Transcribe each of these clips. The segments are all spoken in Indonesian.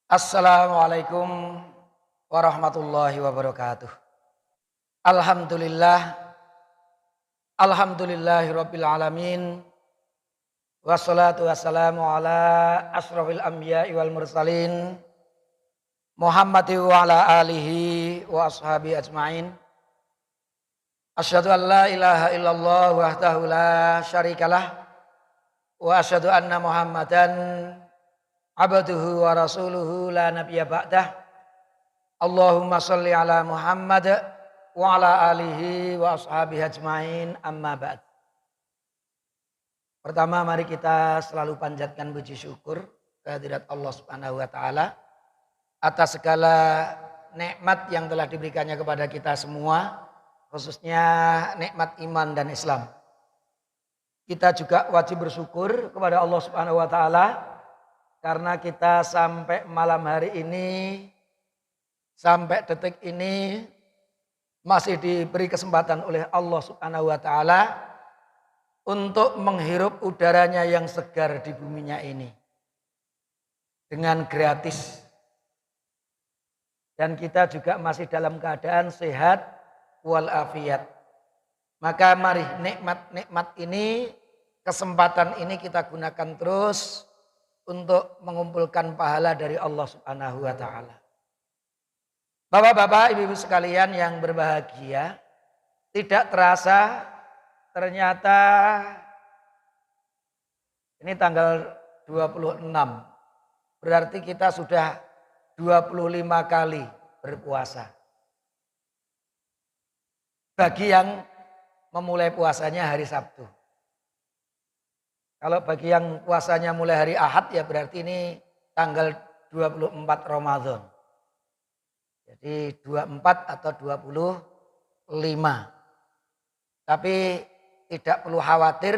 Assalamualaikum warahmatullahi wabarakatuh. Alhamdulillah, alhamdulillahirabbil alamin. Wassalatu wassalamu ala asrofil anbiya'i wal mursalin Muhammadin wa ala alihi wa ashabi ajmain. Asyhadu an la ilaha illallah wahdahu la syarikalah wa asyhadu anna Muhammadan abduhu wa rasuluhu la nabiyya ba'dah. Allahumma sholli ala Muhammad wa ala alihi wa ashabihi ajmain, amma ba'd. Pertama, mari kita selalu panjatkan puji syukur kehadirat Allah Subhanahu wa taala atas segala nikmat yang telah diberikannya kepada kita semua, khususnya nikmat iman dan Islam. Kita juga wajib bersyukur kepada Allah Subhanahu wa taala karena kita sampai malam hari ini, sampai detik ini masih diberi kesempatan oleh Allah Subhanahu wa taala untuk menghirup udaranya yang segar di buminya ini dengan gratis. Dan kita juga masih dalam keadaan sehat walafiat. Maka mari nikmat-nikmat ini, kesempatan ini kita gunakan terus untuk mengumpulkan pahala dari Allah Subhanahu wa taala. Bapak-bapak, ibu-ibu sekalian yang berbahagia, tidak terasa ternyata ini tanggal 26. Berarti kita sudah 25 kali berpuasa. Bagi yang memulai puasanya hari Sabtu. Kalau bagi yang puasanya mulai hari Ahad ya berarti ini tanggal 24 Ramadan. Jadi 24 atau 25. Tapi tidak perlu khawatir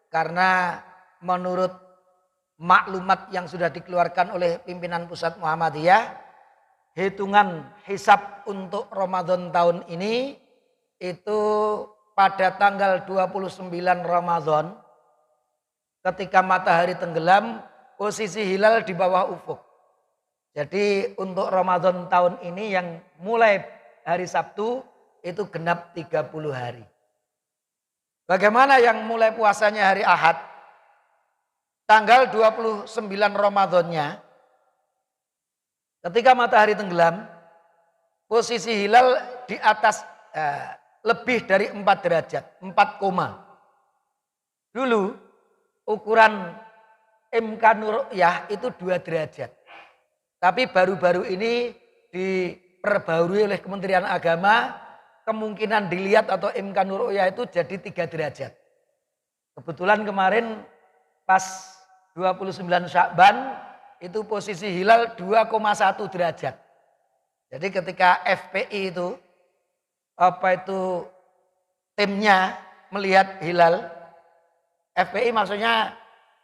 karena menurut maklumat yang sudah dikeluarkan oleh pimpinan pusat Muhammadiyah, hitungan hisab untuk Ramadan tahun ini itu pada tanggal 29 Ramadan ketika matahari tenggelam, posisi hilal di bawah ufuk. Jadi untuk Ramadan tahun ini yang mulai hari Sabtu itu genap 30 hari. Bagaimana yang mulai puasanya hari Ahad? Tanggal 29 Ramadannya, ketika matahari tenggelam, posisi hilal di atas lebih dari 4 derajat, 4, dulu ukuran imkanuru'yah itu 2 derajat. Tapi baru-baru ini diperbarui oleh Kementerian Agama, kemungkinan dilihat atau imkanuru'yah itu jadi 3 derajat. Kebetulan kemarin pas 29 Sya'ban itu posisi hilal 2,1 derajat. Jadi ketika FPI itu timnya melihat hilal, FPI maksudnya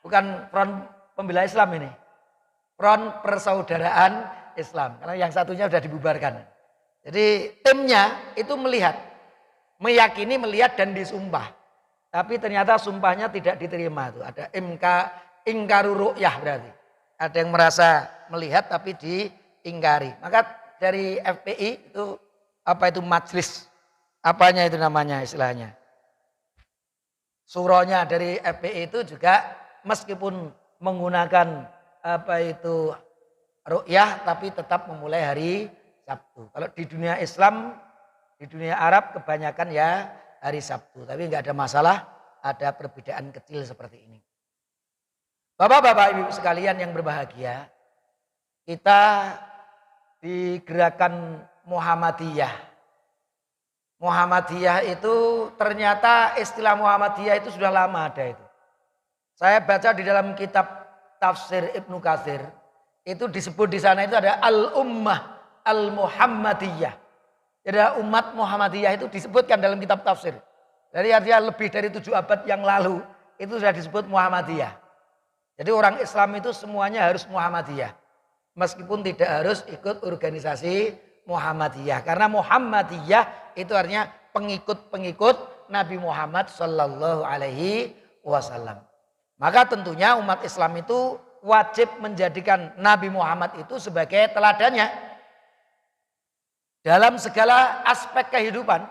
bukan Front Pembela Islam ini, Front Persaudaraan Islam, karena yang satunya sudah dibubarkan. Jadi timnya itu melihat, meyakini, melihat dan disumpah. Tapi ternyata sumpahnya tidak diterima. Tuh ada ingkaruru'yah berarti. Ada yang merasa melihat tapi diingkari. Maka dari FPI itu majelis, apanya itu namanya istilahnya. Suronya dari FPI itu juga meskipun menggunakan ru'yah tapi tetap memulai hari Sabtu. Kalau di dunia Islam, di dunia Arab kebanyakan ya hari Sabtu. Tapi nggak ada masalah, ada perbedaan kecil seperti ini. Bapak-bapak, ibu sekalian yang berbahagia, kita di gerakan Muhammadiyah. Muhammadiyah itu ternyata istilah Muhammadiyah itu sudah lama ada itu. Saya baca di dalam kitab tafsir Ibnu Katsir, itu disebut di sana itu ada al-ummah al-Muhammadiyah. Jadi umat Muhammadiyah itu disebutkan dalam kitab tafsir. Jadi artinya lebih dari 7 abad yang lalu itu sudah disebut Muhammadiyah. Jadi orang Islam itu semuanya harus Muhammadiyah. Meskipun tidak harus ikut organisasi Muhammadiyah. Karena Muhammadiyah itu artinya pengikut-pengikut Nabi Muhammad Sallallahu Alaihi Wasallam. Maka tentunya umat Islam itu wajib menjadikan Nabi Muhammad itu sebagai teladannya dalam segala aspek kehidupan.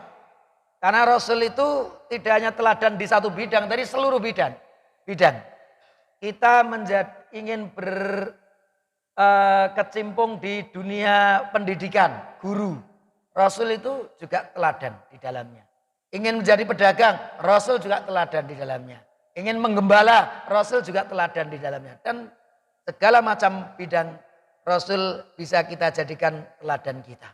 Karena Rasul itu tidak hanya teladan di satu bidang, dari seluruh bidang. Kita ingin berkecimpung di dunia pendidikan, guru. Rasul itu juga teladan di dalamnya. Ingin menjadi pedagang, Rasul juga teladan di dalamnya. Ingin menggembala, Rasul juga teladan di dalamnya. Dan segala macam bidang Rasul bisa kita jadikan teladan kita.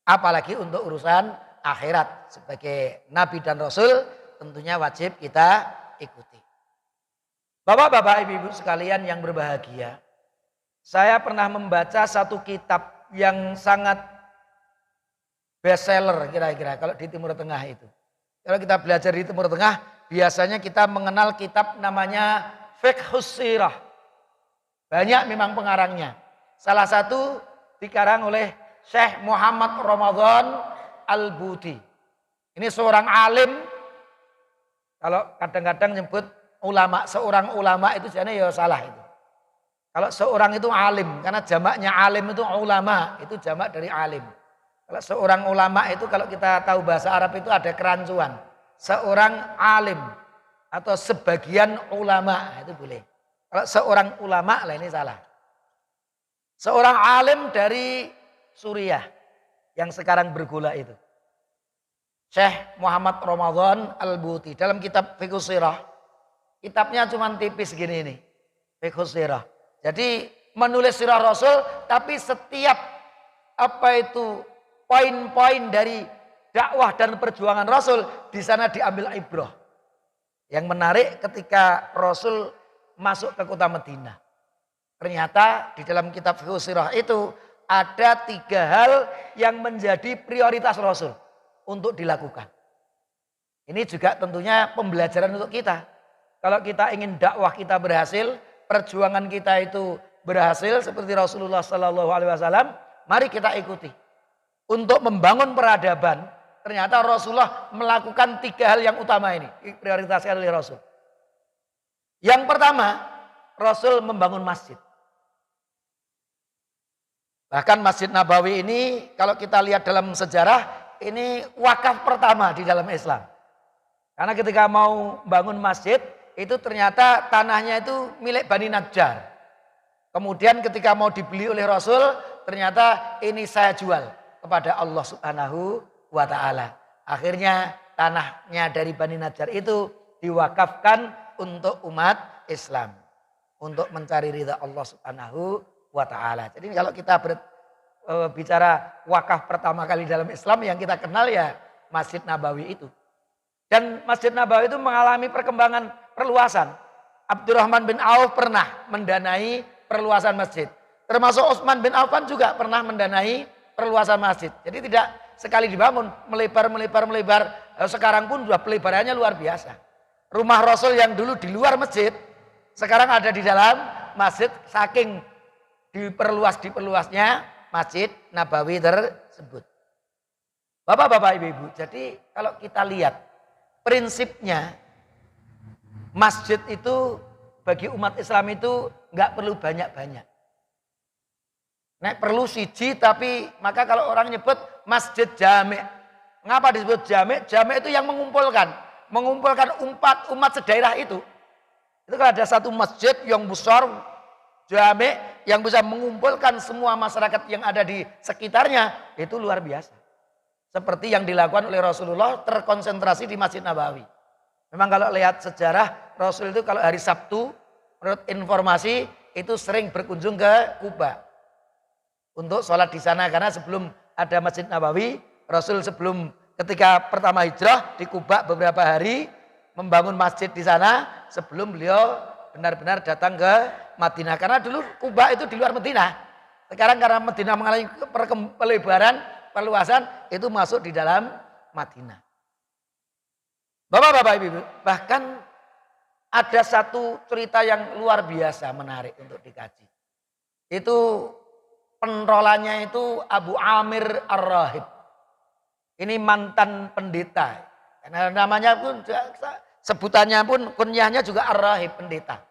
Apalagi untuk urusan akhirat. Sebagai Nabi dan Rasul tentunya wajib kita ikuti. Bapak-bapak, ibu-ibu sekalian yang berbahagia. Saya pernah membaca satu kitab yang sangat bestseller kira-kira kalau di Timur Tengah itu. Kalau kita belajar di Timur Tengah, biasanya kita mengenal kitab namanya Fiqhus Sirah. Banyak memang pengarangnya. Salah satu dikarang oleh Syekh Muhammad Ramadan Al-Buti. Ini seorang alim. Kalau kadang-kadang nyebut ulama, seorang ulama itu sebenarnya ya salah itu. Kalau seorang itu alim, karena jamaknya alim itu ulama, itu jamak dari alim. Kalau seorang ulama itu kalau kita tahu bahasa Arab itu ada kerancuan. Seorang alim atau sebagian ulama itu boleh. Kalau seorang ulama lah ini salah. Seorang alim dari Suriah yang sekarang bergula itu. Syekh Muhammad Ramadan Al-Buti dalam kitab Fiqhus Sirah. Kitabnya cuma tipis gini ini. Fiqhus Sirah. Jadi menulis sirah Rasul tapi setiap poin-poin dari dakwah dan perjuangan Rasul di sana diambil ibrah. Yang menarik ketika Rasul masuk ke kota Madinah. Ternyata di dalam kitab Fiqhus Sirah itu ada 3 hal yang menjadi prioritas Rasul untuk dilakukan. Ini juga tentunya pembelajaran untuk kita. Kalau kita ingin dakwah kita berhasil, perjuangan kita itu berhasil seperti Rasulullah SAW, mari kita ikuti. Untuk membangun peradaban, ternyata Rasulullah melakukan 3 hal yang utama ini, prioritaskan oleh Rasul. Yang pertama, Rasul membangun masjid. Bahkan Masjid Nabawi ini kalau kita lihat dalam sejarah, ini wakaf pertama di dalam Islam. Karena ketika mau bangun masjid, itu ternyata tanahnya itu milik Bani Najjar. Kemudian ketika mau dibeli oleh Rasul, ternyata ini saya jual kepada Allah Subhanahu wa ta'ala. Akhirnya tanahnya dari Bani Najjar itu diwakafkan untuk umat Islam. Untuk mencari ridha Allah Subhanahu wa ta'ala. Jadi kalau kita bicara wakaf pertama kali dalam Islam yang kita kenal ya Masjid Nabawi itu. Dan Masjid Nabawi itu mengalami perkembangan perluasan. Abdurrahman bin Auf pernah mendanai perluasan masjid. Termasuk Utsman bin Affan juga pernah mendanai perluasan masjid. Jadi tidak sekali dibangun, melebar. Sekarang pun sudah pelebarannya luar biasa. Rumah Rasul yang dulu di luar masjid, sekarang ada di dalam masjid saking diperluasnya Masjid Nabawi tersebut. Bapak-bapak, ibu-ibu, jadi kalau kita lihat prinsipnya masjid itu bagi umat Islam itu nggak perlu banyak-banyak. Nek perlu siji tapi maka kalau orang nyebut masjid jami'. Ngapa disebut jami'? Jami' itu yang mengumpulkan umat sedaerah itu. Itu kalau ada satu masjid yang besar jami' yang bisa mengumpulkan semua masyarakat yang ada di sekitarnya, itu luar biasa. Seperti yang dilakukan oleh Rasulullah terkonsentrasi di Masjid Nabawi. Memang kalau lihat sejarah Rasul itu kalau hari Sabtu menurut informasi itu sering berkunjung ke Kuba. Untuk sholat di sana karena sebelum ada Masjid Nabawi, Rasul sebelum ketika pertama hijrah di Kuba beberapa hari membangun masjid di sana sebelum beliau benar-benar datang ke Madinah. Karena dulu Kuba itu di luar Madinah. Sekarang karena Madinah mengalami pelebaran, perluasan itu masuk di dalam Madinah. Bapak-bapak, ibu, bahkan ada satu cerita yang luar biasa menarik untuk dikaji. Itu pentolannya itu Abu Amir Ar-Rahib. Ini mantan pendeta. Karena namanya pun sebutannya pun kunyahnya juga Ar-Rahib, pendeta.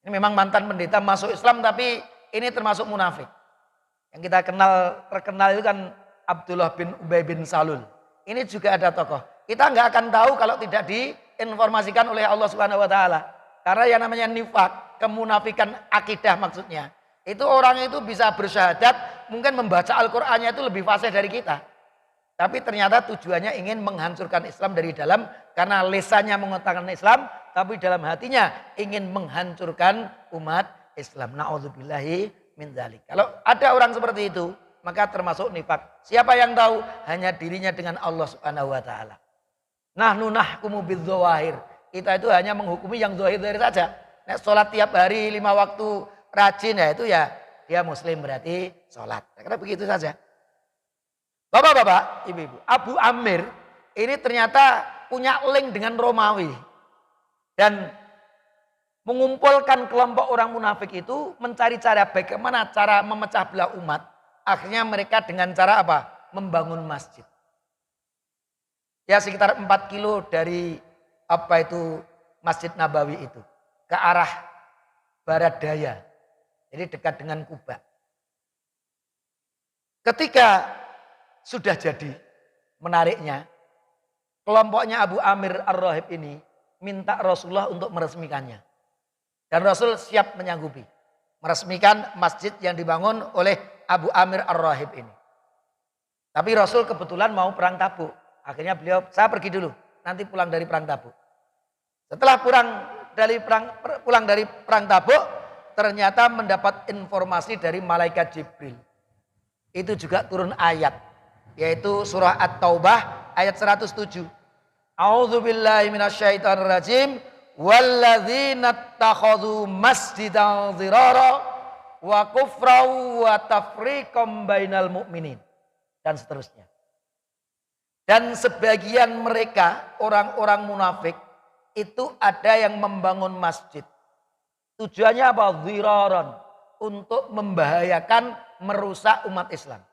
Ini memang mantan pendeta masuk Islam tapi ini termasuk munafik. Yang kita terkenal itu kan Abdullah bin Ubay bin Salul. Ini juga ada tokoh. Kita nggak akan tahu kalau tidak diinformasikan oleh Allah Subhanahu wa taala. Karena yang namanya nifak, kemunafikan akidah maksudnya. Itu orang itu bisa bersyahadat, mungkin membaca Al-Qur'annya itu lebih fasih dari kita. Tapi ternyata tujuannya ingin menghancurkan Islam dari dalam karena lisannya mengutarakan Islam, tapi dalam hatinya ingin menghancurkan umat Islam. Na'udzubillahi min dzalik. Kalau ada orang seperti itu, maka termasuk nifak. Siapa yang tahu? Hanya dirinya dengan Allah Subhanahu wa taala. Nahnu nahkumu bidzawahir. Kita itu hanya menghukumi yang zahir-zahir saja. Nek salat tiap hari 5 waktu rajin ya itu ya dia muslim berarti salat. Karena begitu saja. Bapak-bapak, ibu-ibu, Abu Amir ini ternyata punya link dengan Romawi. Dan mengumpulkan kelompok orang munafik itu mencari cara bagaimana cara memecah belah umat. Akhirnya mereka dengan cara apa? Membangun masjid. Ya sekitar 4 kilo dari apa itu Masjid Nabawi itu. Ke arah barat daya. Jadi dekat dengan Kuba. Ketika sudah jadi, menariknya, kelompoknya Abu Amir Ar-Rahib ini minta Rasulullah untuk meresmikannya. Dan Rasul siap menyanggupi. Meresmikan masjid yang dibangun oleh Abu Amir Ar-Rahib ini. Tapi Rasul kebetulan mau perang Tabuk. Akhirnya beliau, saya pergi dulu, nanti pulang dari perang Tabuk. Setelah pulang dari perang Tabuk, ternyata mendapat informasi dari malaikat Jibril. Itu juga turun ayat. Yaitu surah At-Taubah ayat 107. A'udzubillahi minasyaitonirrajim. Walladzina ittakhadhu masjidan dzirara wa kufran wa tafriqam bainal mu'minin. Dan seterusnya. Dan sebagian mereka orang-orang munafik itu ada yang membangun masjid. Tujuannya apa? Dziraran. Untuk membahayakan, merusak umat Islam.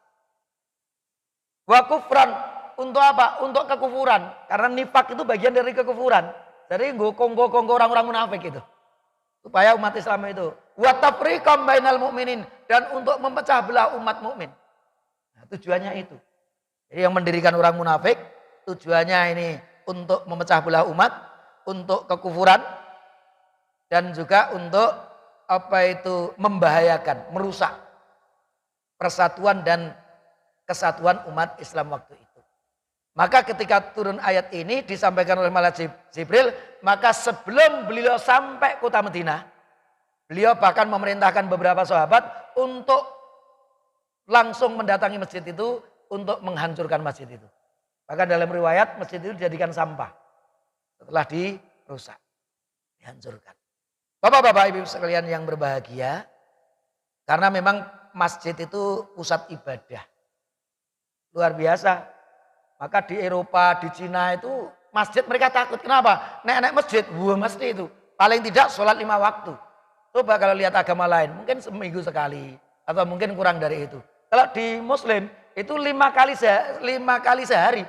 Wa kufran, untuk apa? Untuk kekufuran. Karena nifak itu bagian dari kekufuran. Jadi kongko-kongko orang-orang munafik itu. Supaya umat Islam itu. Wa tafriqam bainal mu'minin. Dan untuk memecah belah umat mukmin. Nah, tujuannya itu. Jadi yang mendirikan orang munafik, tujuannya ini untuk memecah belah umat. Untuk kekufuran. Dan juga untuk apa itu membahayakan, merusak persatuan dan kesatuan umat Islam waktu itu. Maka ketika turun ayat ini disampaikan oleh malaikat Jibril, maka sebelum beliau sampai kota Madinah, beliau bahkan memerintahkan beberapa sahabat untuk langsung mendatangi masjid itu untuk menghancurkan masjid itu. Bahkan dalam riwayat masjid itu dijadikan sampah setelah dirusak, dihancurkan. Bapak-bapak, ibu sekalian yang berbahagia, karena memang masjid itu pusat ibadah. Luar biasa. Maka di Eropa, di Cina itu masjid mereka takut. Kenapa? Nek masjid, wah mesti itu. Paling tidak sholat 5 waktu. Coba kalau lihat agama lain, mungkin seminggu sekali. Atau mungkin kurang dari itu. Kalau di Muslim, itu 5 kali sehari.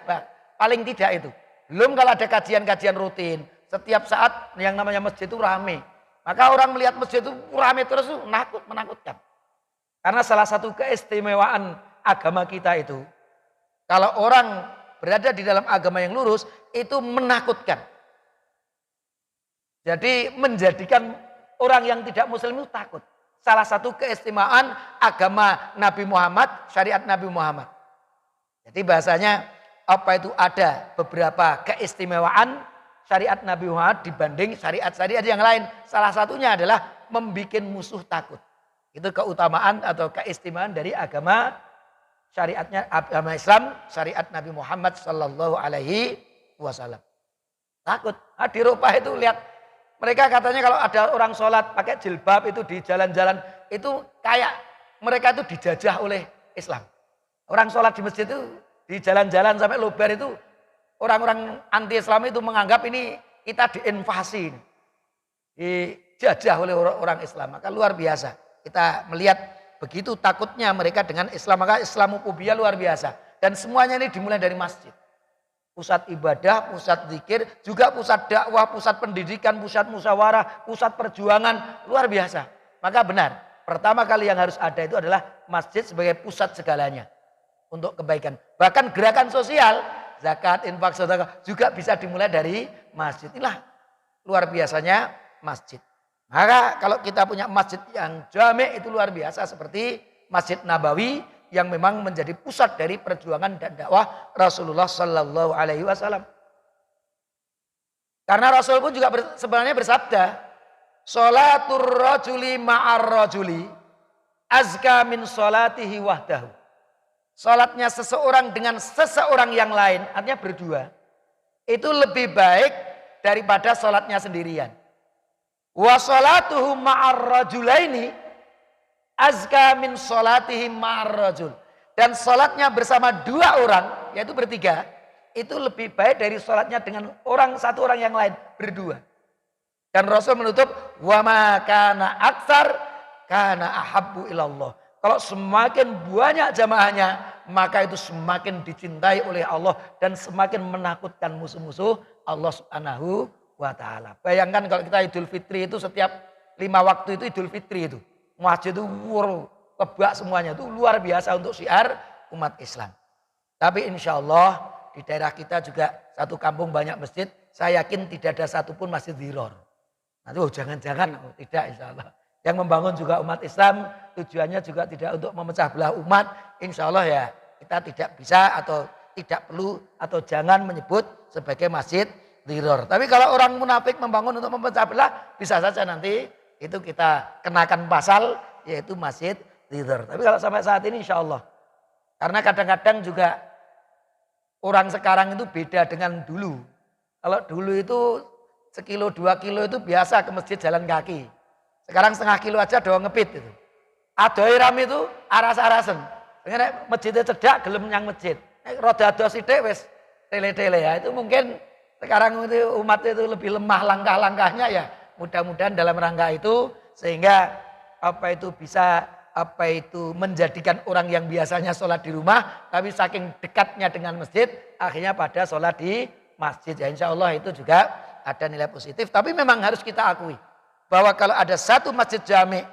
Paling tidak itu. Belum kalau ada kajian-kajian rutin. Setiap saat yang namanya masjid itu rame. Maka orang melihat masjid itu rame terus itu menakutkan. Karena salah satu keistimewaan agama kita itu, kalau orang berada di dalam agama yang lurus, itu menakutkan. Jadi menjadikan orang yang tidak muslim itu takut. Salah satu keistimewaan agama Nabi Muhammad, syariat Nabi Muhammad. Jadi bahasanya apa itu ada beberapa keistimewaan syariat Nabi Muhammad dibanding syariat-syariat yang lain. Salah satunya adalah membuat musuh takut. Itu keutamaan atau keistimewaan dari agama syariatnya agama Islam, syariat Nabi Muhammad sallallahu alaihi wasallam. Takut. Nah, di Eropa itu lihat mereka katanya kalau ada orang sholat pakai jilbab itu di jalan-jalan itu kayak mereka itu dijajah oleh Islam. Orang sholat di masjid itu di jalan-jalan sampai luber itu orang-orang anti-Islam itu menganggap ini kita diinvasi, dijajah oleh orang Islam. Maka luar biasa. Kita melihat begitu takutnya mereka dengan Islam. Maka Islamophobia luar biasa. Dan semuanya ini dimulai dari masjid. Pusat ibadah, pusat zikir, juga pusat dakwah, pusat pendidikan, pusat musyawarah, pusat perjuangan, luar biasa. Maka benar, pertama kali yang harus ada itu adalah masjid sebagai pusat segalanya untuk kebaikan. Bahkan gerakan sosial, zakat, infak, sedekah juga bisa dimulai dari masjid. Inilah luar biasanya masjid. Maka kalau kita punya masjid yang jami' itu luar biasa seperti Masjid Nabawi yang memang menjadi pusat dari perjuangan dan dakwah Rasulullah Sallallahu Alaihi Wasallam. Karena Rasul pun juga sebenarnya bersabda, "Sholatur rajuli ma'ar rajuli azka min sholatihi wahdahu." Sholatnya seseorang dengan seseorang yang lain, artinya berdua, itu lebih baik daripada sholatnya sendirian. Wa sholatuhu ma'ar rajulaini azka min sholatihi ma'ar rajul. Dan sholatnya bersama dua orang, yaitu bertiga, itu lebih baik dari sholatnya dengan satu orang yang lain, berdua. Dan Rasul menutup, wa ma kana aktsar kana ahabbu ilallah. Kalau semakin banyak jamaahnya, maka itu semakin dicintai oleh Allah dan semakin menakutkan musuh-musuh Allah Subhanahu wa ta'ala. Bayangkan kalau kita Idul Fitri itu setiap 5 waktu itu Idul Fitri itu. Masjid itu kebak semuanya, itu luar biasa untuk syiar umat Islam. Tapi insya Allah di daerah kita juga satu kampung banyak masjid, saya yakin tidak ada satupun masjid diror. Nanti jangan-jangan tidak insya Allah. Yang membangun juga umat Islam tujuannya juga tidak untuk memecah belah umat. Insya Allah ya kita tidak bisa atau tidak perlu atau jangan menyebut sebagai masjid diror. Tapi kalau orang munafik membangun untuk memecah belah, bisa saja nanti itu kita kenakan pasal yaitu masjid diror. Tapi kalau sampai saat ini insya Allah. Karena kadang-kadang juga orang sekarang itu beda dengan dulu. Kalau dulu itu 1-2 kilo itu biasa ke masjid jalan kaki. Sekarang setengah kilo aja doang ngepit itu. Adoi ram itu aras-arasen. Dengan masjidnya cedak gelem nyang masjid. Roda dos sithik wis tele-tele ya. Itu mungkin sekarang itu umat itu lebih lemah langkah-langkahnya ya. Mudah-mudahan dalam rangka itu sehingga bisa menjadikan orang yang biasanya sholat di rumah tapi saking dekatnya dengan masjid akhirnya pada sholat di masjid ya, insya Allah itu juga ada nilai positif. Tapi memang harus kita akui bahwa kalau ada satu masjid jami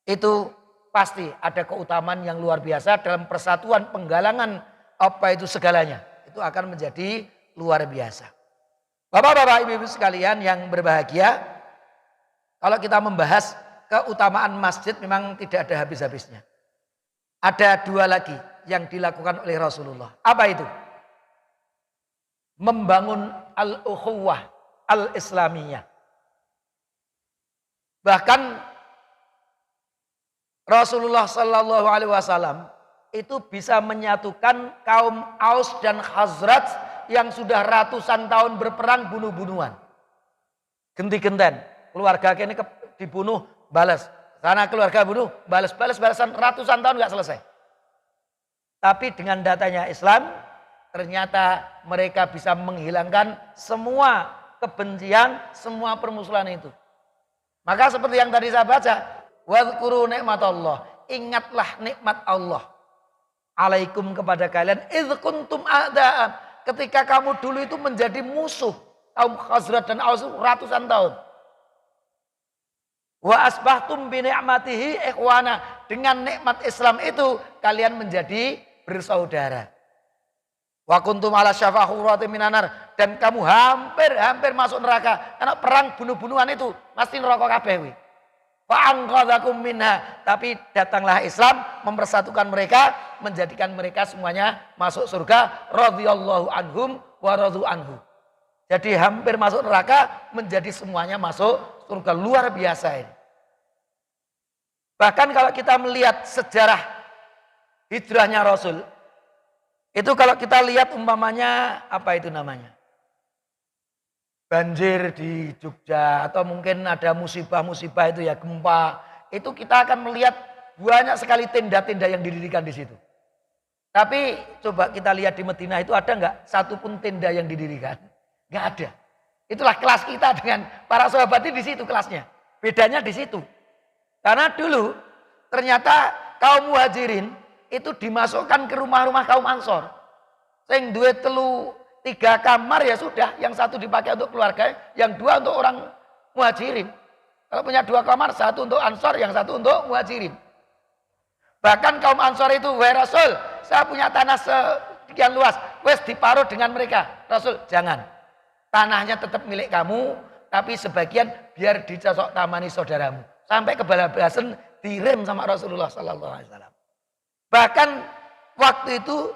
itu pasti ada keutamaan yang luar biasa dalam persatuan penggalangan segalanya itu akan menjadi luar biasa. Bapak-bapak, ibu-ibu sekalian yang berbahagia, kalau kita membahas keutamaan masjid memang tidak ada habis-habisnya. Ada 2 lagi yang dilakukan oleh Rasulullah. Apa itu? Membangun al-ukhuwah al-islamiyah. Bahkan Rasulullah Sallallahu Alaihi Wasallam itu bisa menyatukan kaum Aus dan Khazraj yang sudah ratusan tahun berperang bunuh-bunuhan. Genti-genten, keluarga ini dibunuh, balas. Sana keluarga bunuh, balas-balasan ratusan tahun nggak selesai. Tapi dengan datanya Islam, ternyata mereka bisa menghilangkan semua kebencian, semua permusuhan itu. Maka seperti yang tadi saya baca, wadhkuru nikmatallah, ingatlah nikmat Allah alaikum kepada kalian idz kuntum a'daan, ketika kamu dulu itu menjadi musuh kaum Khazraj dan Aus ratusan tahun. Wa asbahtum bi ni'matihi ikhwana, dengan nikmat Islam itu kalian menjadi bersaudara. Wa kuntum ala syafa hufratin minanar, dan kamu hampir masuk neraka karena perang bunuh-bunuhan itu pasti neraka kabeh kuwi. Fa anqadzakum minha, tapi datanglah Islam mempersatukan mereka, menjadikan mereka semuanya masuk surga, radhiyallahu anhum wa radu anhu. Jadi hampir masuk neraka menjadi semuanya masuk surga, luar biasa ini. Bahkan kalau kita melihat sejarah hijrahnya Rasul, itu kalau kita lihat umpamanya banjir di Jogja atau mungkin ada musibah-musibah itu ya, gempa, itu kita akan melihat banyak sekali tenda-tenda yang didirikan di situ. Tapi coba kita lihat di Madinah itu ada nggak satu pun tenda yang didirikan? Nggak ada. Itulah kelas kita dengan para sahabat di situ kelasnya. Bedanya di situ. Karena dulu ternyata kaum muhajirin itu dimasukkan ke rumah-rumah kaum Ansor. Sing duwe 3 kamar ya sudah, yang satu dipakai untuk keluarga, yang 2 untuk orang muhajirin. Kalau punya 2 kamar, satu untuk Ansor, yang satu untuk muhajirin. Bahkan kaum Ansor itu, wahai Rasul, saya punya tanah sekian luas, wes diparuh dengan mereka. Rasul, jangan. Tanahnya tetap milik kamu, tapi sebagian biar dicocok tamani saudaramu. Sampai kebablasan direm sama Rasulullah Sallallahu Alaihi Wasallam. Bahkan waktu itu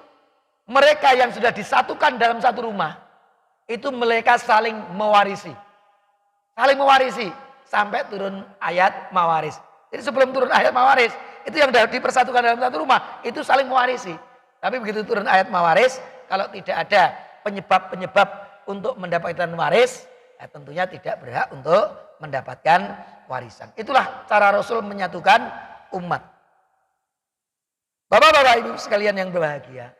mereka yang sudah disatukan dalam satu rumah, itu mereka saling mewarisi. Saling mewarisi sampai turun ayat mawaris. Jadi sebelum turun ayat mawaris, itu yang dipersatukan dalam satu rumah, itu saling mewarisi. Tapi begitu turun ayat mawaris, kalau tidak ada penyebab-penyebab untuk mendapatkan waris, ya tentunya tidak berhak untuk mendapatkan warisan. Itulah cara Rasul menyatukan umat. Bapak-bapak ibu sekalian yang berbahagia.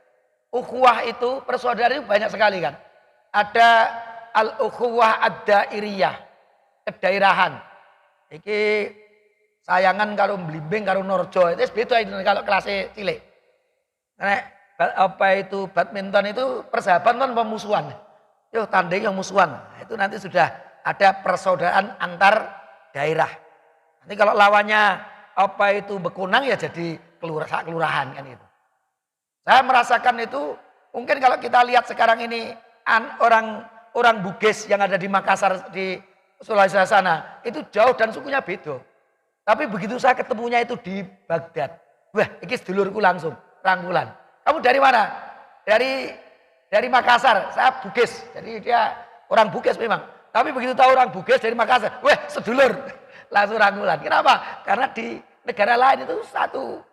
Ukhuwah itu, persaudaraan itu banyak sekali kan. Ada al-ukhuwah ad-dairiyah, kedairahan. Iki sayangan karo Blimbing karo Norjo, itu beda itu kalau kelasnya cilik. Karena apa itu badminton itu persahabatan kan pemusuhan. Yo tanding yang musuhan. Itu nanti sudah ada persaudaraan antar daerah. Nanti kalau lawannya apa itu bekunang ya jadi kelurahan kan itu. Saya merasakan itu, mungkin kalau kita lihat sekarang ini orang Bugis yang ada di Makassar di Sulawesi sana, itu jauh dan sukunya beda. Tapi begitu saya ketemunya itu di Baghdad, wah ini sedulurku langsung rangkulan. Kamu dari mana? Dari Makassar, saya Bugis, jadi dia orang Bugis memang. Tapi begitu tahu orang Bugis dari Makassar, wah sedulur, langsung rangkulan. Kenapa? Karena di negara lain itu satu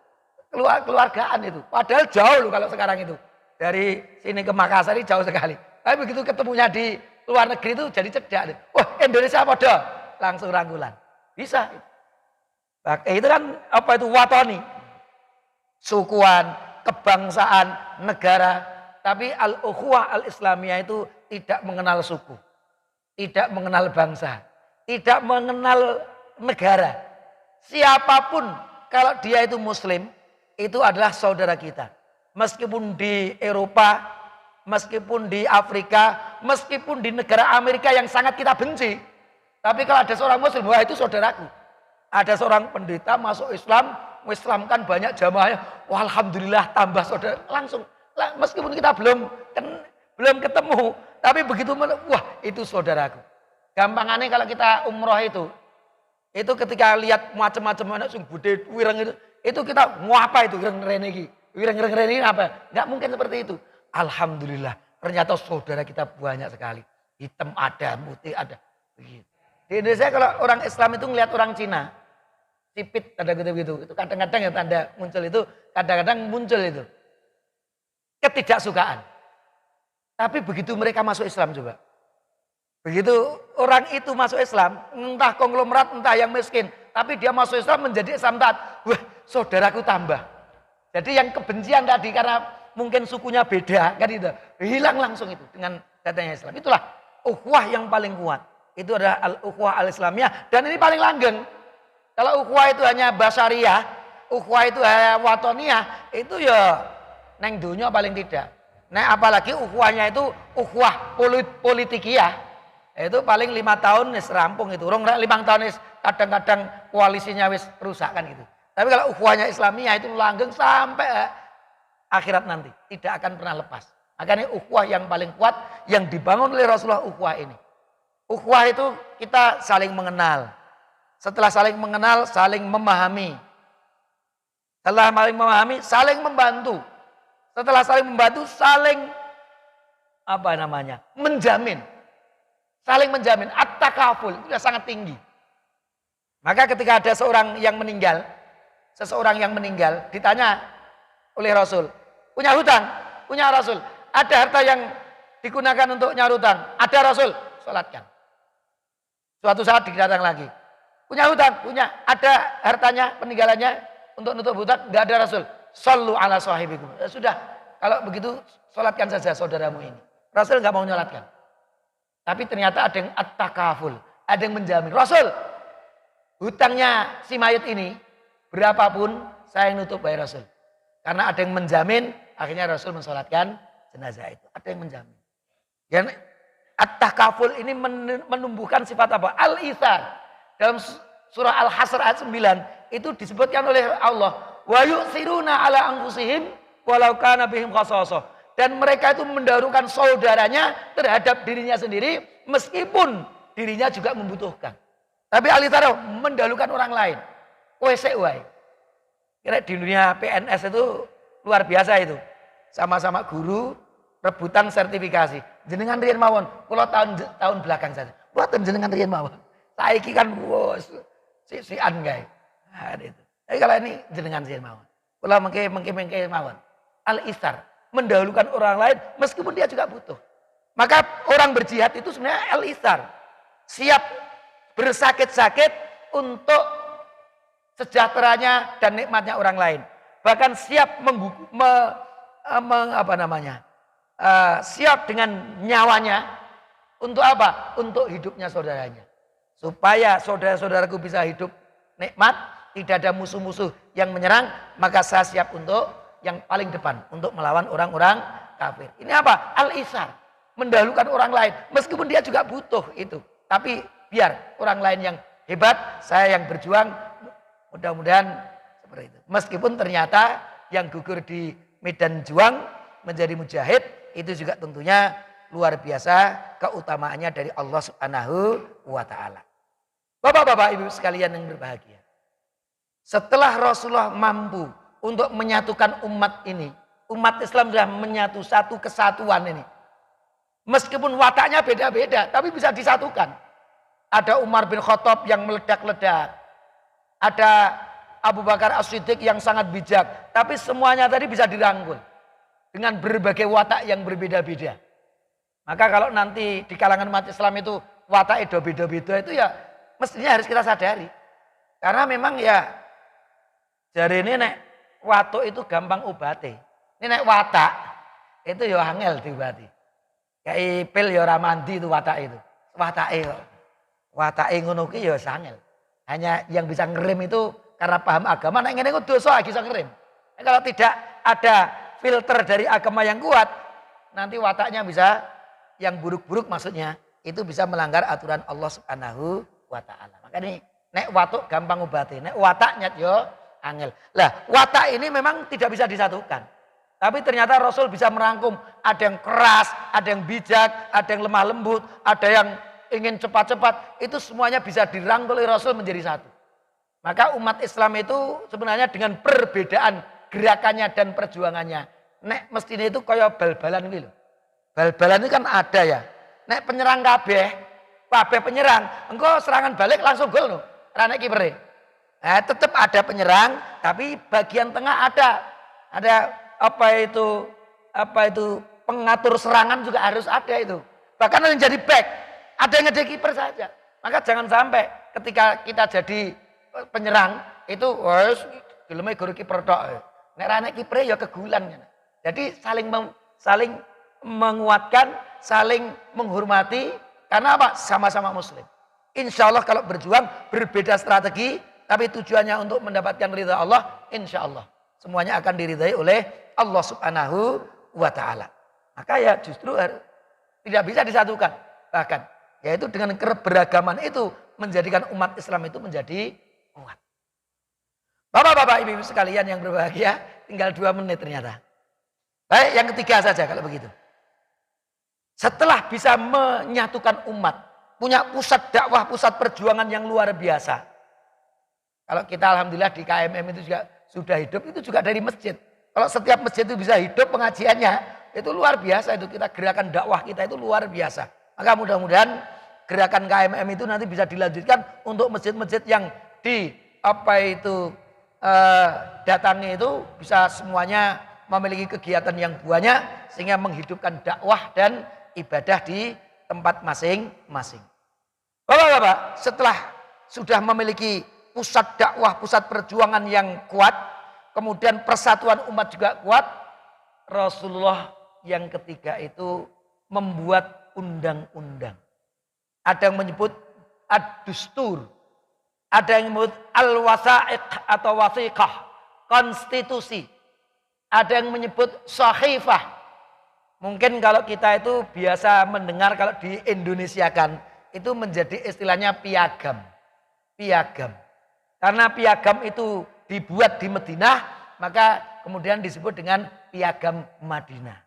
keluargaan itu. Padahal jauh loh kalau sekarang itu. Dari sini ke Makassar ini jauh sekali. Tapi begitu ketemunya di luar negeri itu jadi cedak. Wah Indonesia pada langsung rangkulan. Bisa. Itu kan apa itu watoni. Sukuan, kebangsaan, negara. Tapi al-ukhuwah al-islamiyah itu tidak mengenal suku. Tidak mengenal bangsa. Tidak mengenal negara. Siapapun kalau dia itu muslim, itu adalah saudara kita. Meskipun di Eropa, meskipun di Afrika, meskipun di negara Amerika yang sangat kita benci. Tapi kalau ada seorang muslim, wah itu saudaraku. Ada seorang pendeta masuk Islam, mengislamkan banyak jamaahnya. Wah alhamdulillah tambah saudara. Langsung, meskipun kita belum ketemu. Tapi begitu, wah itu saudaraku. Gampangannya kalau kita umroh itu ketika lihat macam-macam anak sing bude wireng itu kita mau apa itu wireng-wireng iki. Wireng-wireng ini apa? Enggak mungkin seperti itu. Alhamdulillah, ternyata saudara kita banyak sekali. Hitam ada, putih ada. Begitu. Di Indonesia kalau orang Islam itu ngelihat orang Cina, sipit ada gitu-gitu. Itu kadang-kadang ya tanda muncul itu, kadang-kadang muncul itu. Ketidaksukaan. Tapi begitu mereka masuk Islam coba. Begitu orang itu masuk Islam, entah konglomerat, entah yang miskin. Tapi dia masuk Islam menjadi Islam taat. Wah, saudaraku tambah. Jadi yang kebencian tadi karena mungkin sukunya beda, kan itu hilang langsung itu dengan datangnya Islam. Itulah ukhuwah yang paling kuat. Itu adalah al-ukhuwah al-islamiyah. Dan ini paling langgeng. Kalau ukhuwah itu hanya basyariah, ukhuwah itu hanya watoniyah, itu ya neng dunia paling tidak. Nah apalagi ukhuwahnya itu ukhuwah politikiyah. Itu paling 5 tahun wis rampung itu. Rong 5 tahun wis kadang-kadang koalisinya wis rusak kan gitu. Tapi kalau ukhuwahnya Islamiyah itu langgeng sampai akhirat nanti, tidak akan pernah lepas. Makanya ukhuwah yang paling kuat yang dibangun oleh Rasulullah ukhuwah ini. Ukhuwah itu kita saling mengenal. Setelah saling mengenal, saling memahami. Setelah saling memahami, saling membantu. Setelah saling membantu, saling menjamin. Saling menjamin, at-takaful, itu sudah sangat tinggi. Maka ketika ada seseorang yang meninggal, ditanya oleh Rasul, punya hutang? Punya Rasul. Ada harta yang digunakan untuk nyaur hutang? Ada Rasul, sholatkan. Suatu saat didatang lagi. Punya hutang? Punya. Ada hartanya, peninggalannya untuk nutup hutang? Enggak ada Rasul. Shollu ala sahibikum. Ya sudah, kalau begitu sholatkan saja saudaramu ini. Rasul enggak mau nyolatkan. Tapi ternyata ada yang at-takaful, ada yang menjamin. Rasul, hutangnya si mayit ini berapapun saya yang nutup bayar Rasul. Karena ada yang menjamin, akhirnya Rasul mensolatkan jenazah itu. Ada yang menjamin. Ya, at-takaful ini menumbuhkan sifat apa? Al-ithar. Dalam surah Al-Hasr ayat 9 itu disebutkan oleh Allah, wa yu'thiruna ala anfusihim walau kana bihim khasasah. Dan mereka itu mendahulukan saudaranya terhadap dirinya sendiri meskipun dirinya juga membutuhkan. Tapi al-ithar mendahulukan orang lain. Wesek. Kira di dunia PNS itu luar biasa itu. Sama-sama guru rebutan sertifikasi. Jenengan riyen mawon, kula tahun belakang saja. Mboten jenengan riyen mawon. Saiki kan bos sian gawe. Nah, itu. Tapi kalau ini jenengan riyen mawon. Kula mengke mawon. Al-isar, mendahulukan orang lain meskipun dia juga butuh. Maka orang berjihad itu sebenarnya al-isar. Siap bersakit-sakit untuk sejahteranya dan nikmatnya orang lain. Bahkan siap siap dengan nyawanya untuk apa? Untuk hidupnya saudaranya. Supaya saudara-saudaraku bisa hidup nikmat, tidak ada musuh-musuh yang menyerang, maka saya siap untuk yang paling depan untuk melawan orang-orang kafir. Ini apa? Al-isar, mendahulukan orang lain meskipun dia juga butuh itu. Tapi biar orang lain yang hebat, saya yang berjuang, mudah-mudahan seperti itu. Meskipun ternyata yang gugur di medan juang menjadi mujahid itu juga tentunya luar biasa keutamaannya dari Allah Subhanahu wa taala. Bapak-bapak, Ibu sekalian yang berbahagia. Setelah Rasulullah mampu untuk menyatukan umat ini, umat Islam sudah menyatu satu kesatuan ini. Meskipun wataknya beda-beda, tapi bisa disatukan. Ada Umar bin Khattab yang meledak-ledak. Ada Abu Bakar As-Siddiq yang sangat bijak. Tapi semuanya tadi bisa dirangkul. Dengan berbagai watak yang berbeda-beda. Maka kalau nanti di kalangan umat Islam itu watak itu beda-beda itu ya mestinya harus kita sadari. Karena memang ya jari ini nek watuk itu gampang obate. Ini nek watak itu ya angel diobati. Kayak pil ya ora mandi itu watak itu. Watake ngono ki ya angel. Hanya yang bisa ngerem itu karena paham agama, nek ngene iku dosa bisa ngerem. Kalau tidak ada filter dari agama yang kuat, nanti wataknya bisa yang buruk-buruk maksudnya, itu bisa melanggar aturan Allah Subhanahu wa taala. Maka ini nek watuk gampang obati, nek watak nyat yo angel. Lah, watak ini memang tidak bisa disatukan. Tapi ternyata Rasul bisa merangkum, ada yang keras, ada yang bijak, ada yang lemah lembut, ada yang ingin cepat-cepat, itu semuanya bisa dirangkul oleh Rasul menjadi satu. Maka umat Islam itu sebenarnya dengan perbedaan gerakannya dan perjuangannya. Nek mestinya itu kayak bal-balan gitu. Bal-balan itu kan ada ya. Nek penyerang kabeh penyerang, engkau serangan balik langsung gol no. Nek kipere. Nah, tetap ada penyerang, tapi bagian tengah ada apa itu pengatur serangan juga harus ada itu. Bahkan ada yang jadi back, ada yang jadi kiper saja. Maka jangan sampai ketika kita jadi penyerang itu wes geleme guru kiper tok. Nek ra nek kipere ya kegulan. Jadi saling menguatkan, saling menghormati karena apa? Sama-sama muslim. Insya Allah kalau berjuang berbeda strategi, tapi tujuannya untuk mendapatkan ridha Allah, insya Allah semuanya akan diridhai oleh Allah Subhanahu wa taala. Maka ya justru tidak bisa disatukan. Bahkan yaitu dengan keberagaman itu menjadikan umat Islam itu menjadi kuat. Bapak-bapak, ibu-ibu sekalian yang berbahagia, tinggal 2 menit ternyata. Baik, yang ketiga saja kalau begitu. Setelah bisa menyatukan umat, punya pusat dakwah, pusat perjuangan yang luar biasa. Kalau kita alhamdulillah di KMM itu juga sudah hidup, itu juga dari masjid. Kalau setiap masjid itu bisa hidup pengajiannya, itu luar biasa itu, kita gerakan dakwah kita itu luar biasa. Maka mudah-mudahan gerakan KMM itu nanti bisa dilanjutkan untuk masjid-masjid yang datangi itu bisa semuanya memiliki kegiatan yang banyak sehingga menghidupkan dakwah dan ibadah di tempat masing-masing. Bapak-bapak, setelah sudah memiliki pusat dakwah, pusat perjuangan yang kuat, kemudian persatuan umat juga kuat, Rasulullah yang ketiga itu membuat undang-undang. Ada yang menyebut ad-dustur, ada yang menyebut al-wasaiq atau wasiqah, konstitusi. Ada yang menyebut sahifah, Mungkin kalau kita itu biasa mendengar kalau di Indonesia kan itu menjadi istilahnya piagam. Piagam. Karena piagam itu dibuat di Madinah, maka kemudian disebut dengan piagam Madinah.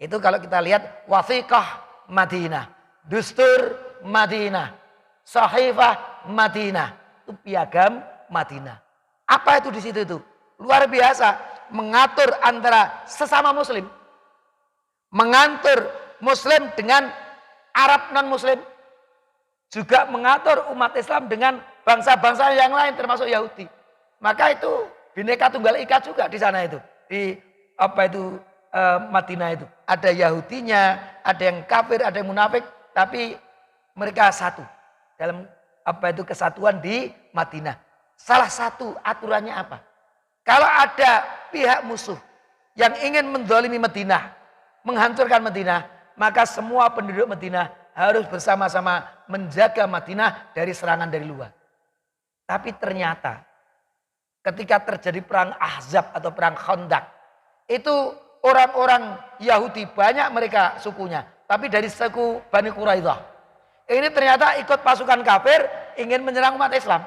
Itu kalau kita lihat wathiqah Madinah, dustur Madinah, sahifah Madinah, itu piagam Madinah. Apa itu di situ itu? Luar biasa, mengatur antara sesama muslim, mengatur muslim dengan Arab non muslim, juga mengatur umat Islam dengan bangsa-bangsa yang lain termasuk Yahudi. Maka itu Bhinneka Tunggal Ika juga di sana itu. Di Madinah itu. Ada Yahudinya, ada yang kafir, ada yang munafik, tapi mereka satu dalam kesatuan di Madinah. Salah satu aturannya apa? Kalau ada pihak musuh yang ingin mendolimi Madinah, menghancurkan Madinah, maka semua penduduk Madinah harus bersama-sama menjaga Madinah dari serangan dari luar. Tapi ternyata ketika terjadi perang Ahzab atau perang Khandaq, itu orang-orang Yahudi banyak mereka sukunya, tapi dari suku Bani Quraidah. Ini ternyata ikut pasukan kafir ingin menyerang umat Islam.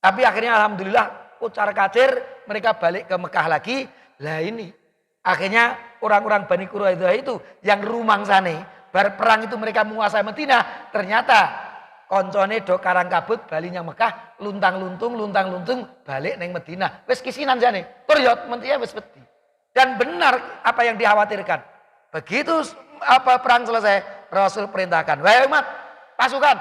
Tapi akhirnya alhamdulillah ucar-kacir mereka balik ke Mekah lagi. Lah ini akhirnya orang-orang Bani Quraidah itu yang rumangsane bar perang itu mereka menguasai Madinah, ternyata koncone do karang kabut balinya Mekah luntang-luntung balik neng Madinah. Wis kisinan jane. Tur yo mentiya wis wedi. Dan benar apa yang dikhawatirkan. Begitu perang selesai, Rasul perintahkan, "Wahai umat, pasukan,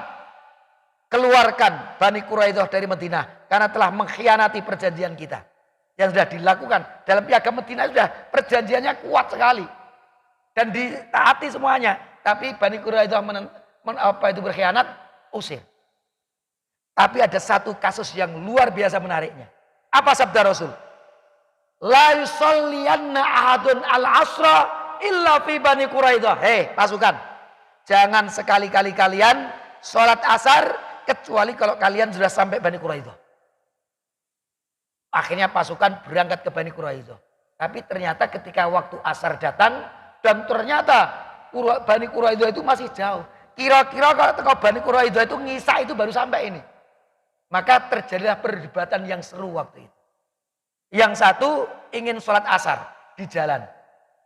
keluarkan Bani Quraidah dari Madinah karena telah mengkhianati perjanjian kita." Yang sudah dilakukan dalam piagam Madinah sudah perjanjiannya kuat sekali dan ditaati semuanya. Tapi Bani Quraidah berkhianat, usir. Tapi ada satu kasus yang luar biasa menariknya. Apa sabda Rasul? La yusalliyanna ahadun al-asra illa fi Bani Quraidah. Hei pasukan, jangan sekali-kali kalian sholat asar kecuali kalau kalian sudah sampai Bani Quraidah. Akhirnya pasukan berangkat ke Bani Quraidah. Tapi ternyata ketika waktu asar datang dan ternyata Bani Quraidah itu masih jauh. Kira-kira kalau Bani Quraidah itu ngisa itu baru sampai ini. Maka terjadilah perdebatan yang seru waktu itu. Yang satu ingin sholat asar di jalan.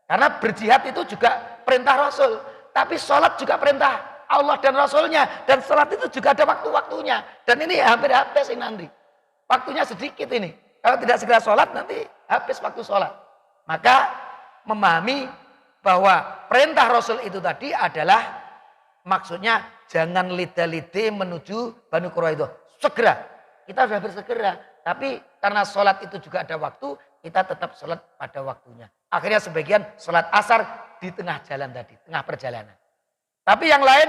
Karena berjihad itu juga perintah Rasul. Tapi sholat juga perintah Allah dan Rasulnya. Dan sholat itu juga ada waktu-waktunya. Dan ini hampir habis ini nanti. Waktunya sedikit ini. Kalau tidak segera sholat nanti habis waktu sholat. Maka memahami bahwa perintah Rasul itu tadi adalah maksudnya jangan lida-lide menuju Bani Quraidah. Segera. Kita sudah bersegera. Tapi karena sholat itu juga ada waktu, kita tetap sholat pada waktunya. Akhirnya sebagian sholat asar di tengah jalan tadi, tengah perjalanan. Tapi yang lain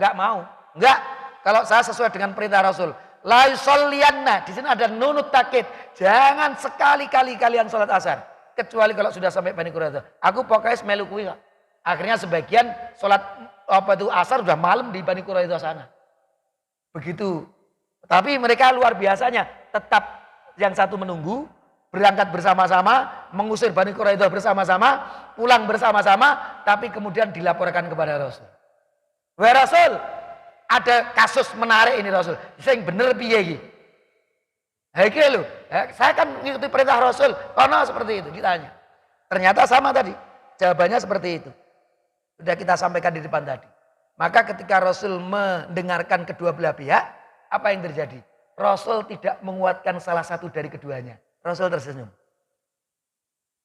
nggak mau. Nggak. Kalau saya sesuai dengan perintah Rasul. La yusolliyanna. Di sini ada nunut takid. Jangan sekali-kali kalian sholat asar. Kecuali kalau sudah sampai Bani Quraidah. Aku pokoknya melu kuwi kok. Akhirnya sebagian sholat asar sudah malam di Bani Quraidah sana. Begitu. Tapi mereka luar biasanya tetap yang satu menunggu, berangkat bersama-sama, mengusir Bani Quraidah bersama-sama, pulang bersama-sama, tapi kemudian dilaporkan kepada Rasul. Wahai Rasul, ada kasus menarik ini Rasul. Sing bener piye iki? Iki lho, saya kan mengikuti perintah Rasul, kono seperti itu ditanya. Ternyata sama tadi, jawabannya seperti itu. Sudah kita sampaikan di depan tadi. Maka ketika Rasul mendengarkan kedua belah pihak, apa yang terjadi? Rasul tidak menguatkan salah satu dari keduanya. Rasul tersenyum.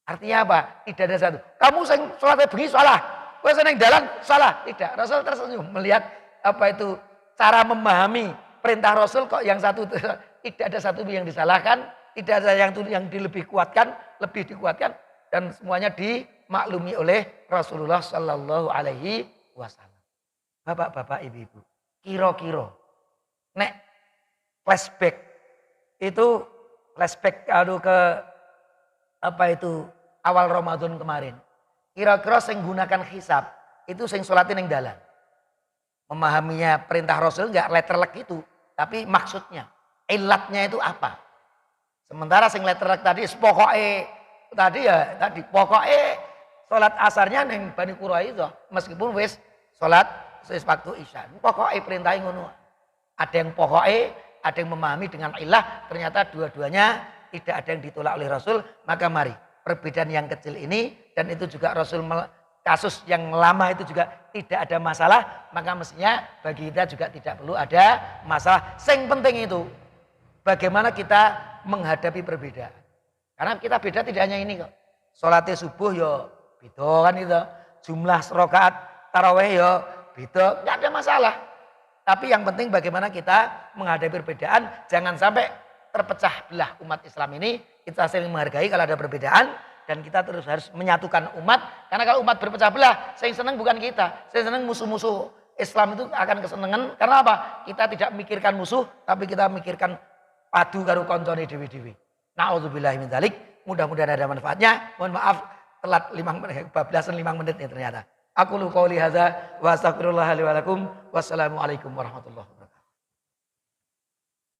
Artinya apa? Tidak ada satu. Kamu sing sholat bengi salah, kowe sing dalan salah. Tidak. Rasul tersenyum melihat cara memahami perintah Rasul kok yang satu tidak ada satu yang disalahkan, tidak ada yang lebih dikuatkan dan semuanya dimaklumi oleh Rasulullah Shallallahu Alaihi Wasallam. Bapak-bapak, ibu-ibu, kira-kira nek flashback ke awal Ramadan kemarin. Kira-kira sing gunakan hisab itu sing sholatin yang dalan. Memahaminya perintah Rasul enggak letterlek itu, tapi maksudnya, ilatnya itu apa? Sementara sing letterlek tadi pokoknya Salat asarnya neng Bani Quraidah meskipun wis salat wis waktu isya. Pokoknya perintah ngono. Ada yang pokoknya, ada yang memahami dengan ilah, ternyata dua-duanya tidak ada yang ditolak oleh Rasul. Maka mari perbedaan yang kecil ini, dan itu juga Rasul kasus yang lama itu juga tidak ada masalah, maka mestinya bagi kita juga tidak perlu ada masalah. Yang penting itu bagaimana kita menghadapi perbedaan. Karena kita beda tidak hanya ini kok. Sholatnya subuh ya beda kan itu. Jumlah rakaat tarawih ya beda, tidak ada masalah. Tapi yang penting bagaimana kita menghadapi perbedaan, jangan sampai terpecah belah umat Islam ini. Kita saling menghargai kalau ada perbedaan, dan kita terus harus menyatukan umat. Karena kalau umat berpecah belah, saya senang bukan kita, saya senang musuh-musuh Islam itu akan kesenangan. Karena apa? Kita tidak mikirkan musuh, tapi kita mikirkan padu karo koncone dewi-dewi. Na'udzubillahi min dzalik. Mudah-mudahan ada manfaatnya. Mohon maaf telat 5 menit nih ternyata. Aku lu qouli hadza wa astaghfirullah li wa lakum. Wassalamualaikum warahmatullahi wabarakatuh.